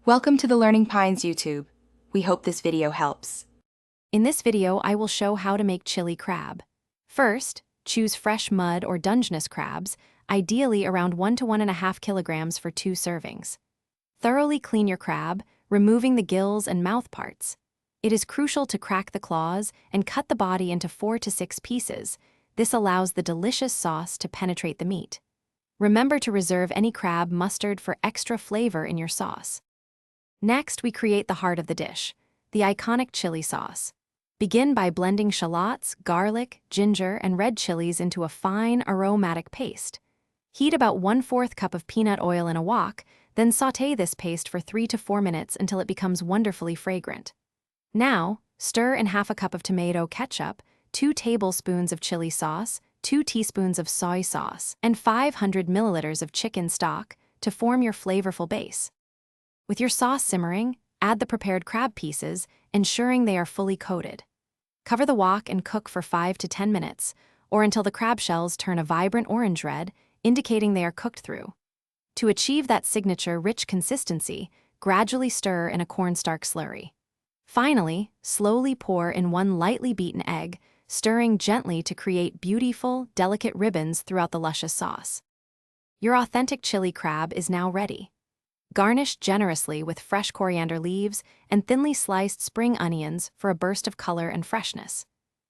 Welcome to the Learning Pines YouTube. We hope this video helps. In this video, I will show how to make chili crab. First, choose fresh mud or Dungeness crabs, ideally around 1 to 1.5 kilograms for 2 servings. Thoroughly clean your crab, removing the gills and mouth parts. It is crucial to crack the claws and cut the body into 4 to 6 pieces. This allows the delicious sauce to penetrate the meat. Remember to reserve any crab mustard for extra flavor in your sauce. Next, we create the heart of the dish, the iconic chili sauce. Begin by blending shallots, garlic, ginger, and red chilies into a fine, aromatic paste. Heat about 1/4 cup of peanut oil in a wok, then sauté this paste for 3 to 4 minutes until it becomes wonderfully fragrant. Now, stir in 1/2 cup of tomato ketchup, 2 tablespoons of chili sauce, 2 teaspoons of soy sauce, and 500 milliliters of chicken stock to form your flavorful base. With your sauce simmering, add the prepared crab pieces, ensuring they are fully coated. Cover the wok and cook for 5 to 10 minutes, or until the crab shells turn a vibrant orange red, indicating they are cooked through. To achieve that signature rich consistency, gradually stir in a cornstarch slurry. Finally, slowly pour in 1 lightly beaten egg, stirring gently to create beautiful, delicate ribbons throughout the luscious sauce. Your authentic chili crab is now ready. Garnish generously with fresh coriander leaves and thinly sliced spring onions for a burst of color and freshness.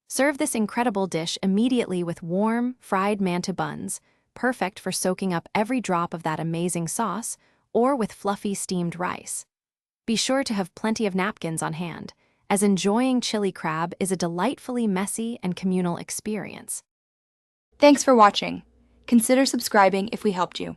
Serve this incredible dish immediately with warm, fried mantou buns, perfect for soaking up every drop of that amazing sauce, or with fluffy steamed rice. Be sure to have plenty of napkins on hand, as enjoying chili crab is a delightfully messy and communal experience. Thanks for watching. Consider subscribing if we helped you.